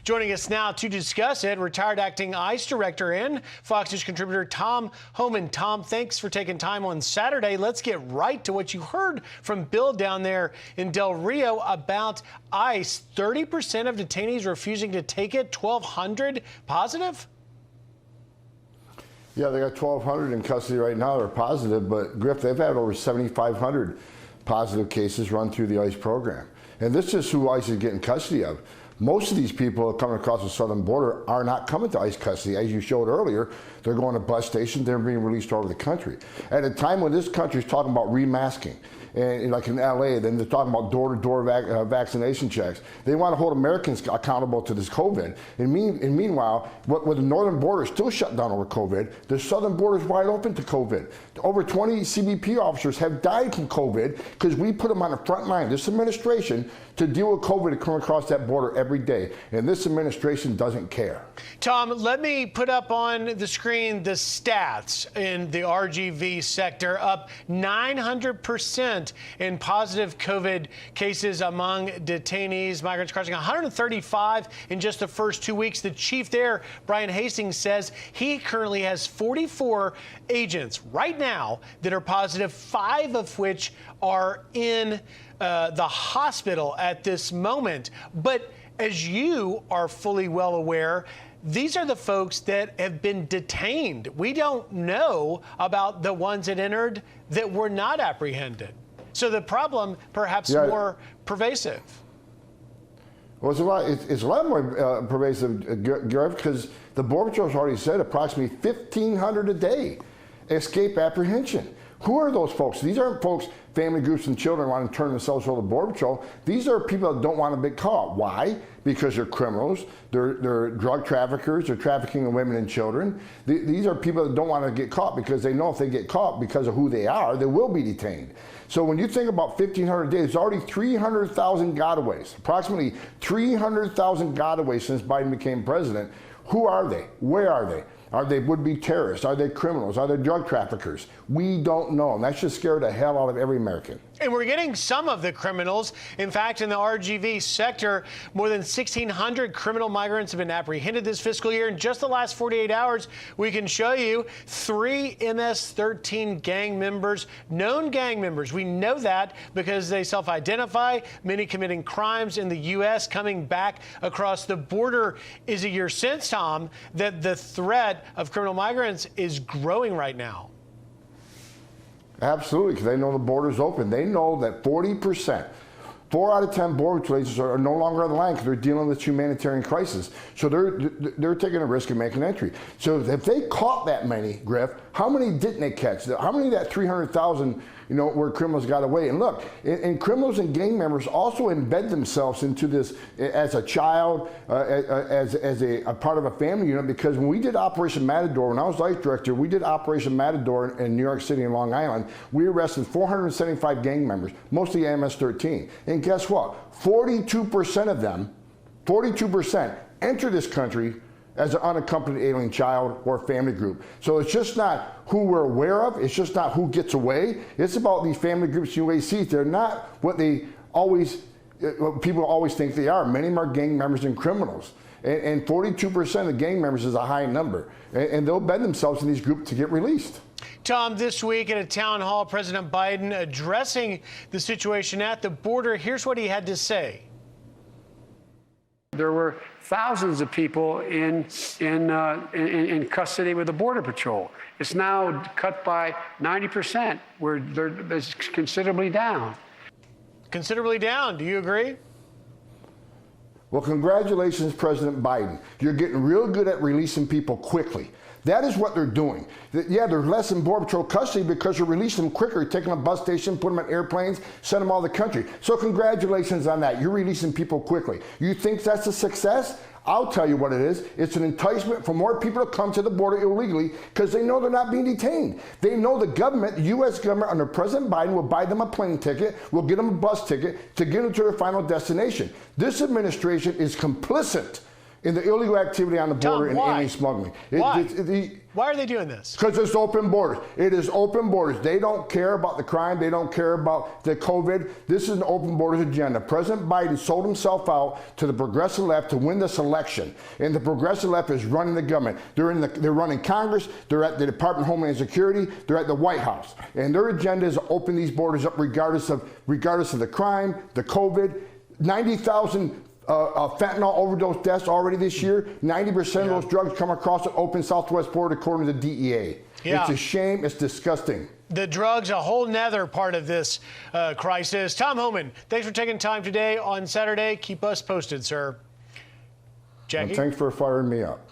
Joining us now to discuss it, retired acting ICE director and Fox News contributor Tom Homan. Tom, thanks for taking time on Saturday. Let's get right to what you heard from Bill down there in Del Rio about ICE. 30% of detainees refusing to take it, 1,200 positive? Yeah, they got 1,200 in custody right now. They're positive, but Griff, they've had over 7,500 positive cases run through the ICE program. And this is who ICE is getting custody of. Most of these people coming across the southern border are not coming to ICE custody. As you showed earlier, they're going to bus stations, they're being released all over the country. At a time when this country is talking about remasking, and like in LA, then they're talking about door-to-door vaccination checks. They want to hold Americans accountable to this COVID. And meanwhile, with the northern border still shut down over COVID, the southern border is wide open to COVID. Over 20 CBP officers have died from COVID because we put them on the front line, this administration, to deal with COVID and come across that border every day. And this administration doesn't care. Tom, let me put up on the screen the stats in the RGV sector, up 900% in positive COVID cases among detainees, migrants crossing 135 in just the first 2 weeks. The chief there, Brian Hastings, says he currently has 44 agents right now that are positive, 5 of which are in the hospital at this moment. But as you are fully well aware, these are the folks that have been detained. We don't know about the ones that entered that were not apprehended. So the problem perhaps more pervasive. Well, it's a lot more pervasive, Gareth, because the Border Patrol's already said approximately 1,500 a day escape apprehension. Who are those folks? These aren't folks, family groups and children want to turn themselves over to the Border Patrol. These are people that don't want to be caught. Why? Because they're criminals, they're drug traffickers, they're trafficking in women and children. These are people that don't want to get caught because they know if they get caught because of who they are, they will be detained. So when you think about 1,500 days, there's already 300,000 gotaways, approximately 300,000 gotaways since Biden became president. Who are they? Where are they? Are they would-be terrorists? Are they criminals? Are they drug traffickers? We don't know, and that should scare the hell out of every American. And we're getting some of the criminals. In fact, in the RGV sector, more than 1,600 criminal migrants have been apprehended this fiscal year. In just the last 48 hours, we can show you 3 MS-13 gang members, known gang members. We know that because they self-identify, many committing crimes in the U.S., coming back across the border. Is it your sense, Tom, that the threat of criminal migrants is growing right now? Absolutely, because they know the border's open. They know that 40%, 4 out of 10 border patrol agents are no longer on the line because they're dealing with humanitarian crisis. So they're taking a risk of making entry. So if they caught that many, Griff, how many didn't they catch? How many of that 300,000, where criminals got away? And look, and criminals and gang members also embed themselves into this as a child, as a part of a family unit, because when we did Operation Matador, when I was ICE director, we did Operation Matador in New York City and Long Island. We arrested 475 gang members, mostly MS-13. And guess what? 42% of them, 42% enter this country as an unaccompanied alien child or family group. So it's just not who we're aware of, it's just not who gets away. It's about these family groups you always see. They're not what what people always think they are. Many of them are gang members and criminals. And 42% of gang members is a high number. And they'll bend themselves in these groups to get released. Tom, this week at a town hall, President Biden addressing the situation at the border. Here's what he had to say. There were thousands of people in custody with the Border Patrol. It's now cut by 90%, where it's considerably down. Considerably down. Do you agree? Well, congratulations, President Biden. You're getting real good at releasing people quickly. That is what they're doing. Yeah, they're less in Border Patrol custody because you're releasing them quicker, taking them to bus station, put them on airplanes, send them all over the country. So congratulations on that. You're releasing people quickly. You think that's a success? I'll tell you what it is. It's an enticement for more people to come to the border illegally because they know they're not being detained. They know the government, the U.S. government under President Biden will buy them a plane ticket, will get them a bus ticket to get them to their final destination. This administration is complicit in the illegal activity on the border and why? alien smuggling. Why? Why are they doing this? Because it's open borders. It is open borders. They don't care about the crime. They don't care about the COVID. This is an open borders agenda. President Biden sold himself out to the progressive left to win this election. And the progressive left is running the government. They're running Congress. They're at the Department of Homeland Security. They're at the White House. And their agenda is to open these borders up regardless of the crime, the COVID. 90,000 fentanyl overdose deaths already this year. 90% of those drugs come across the open southwest border according to the DEA. Yeah. It's a shame. It's disgusting. The drugs, a whole nother part of this crisis. Tom Homan, thanks for taking time today on Saturday. Keep us posted, sir. Jackie? And thanks for firing me up.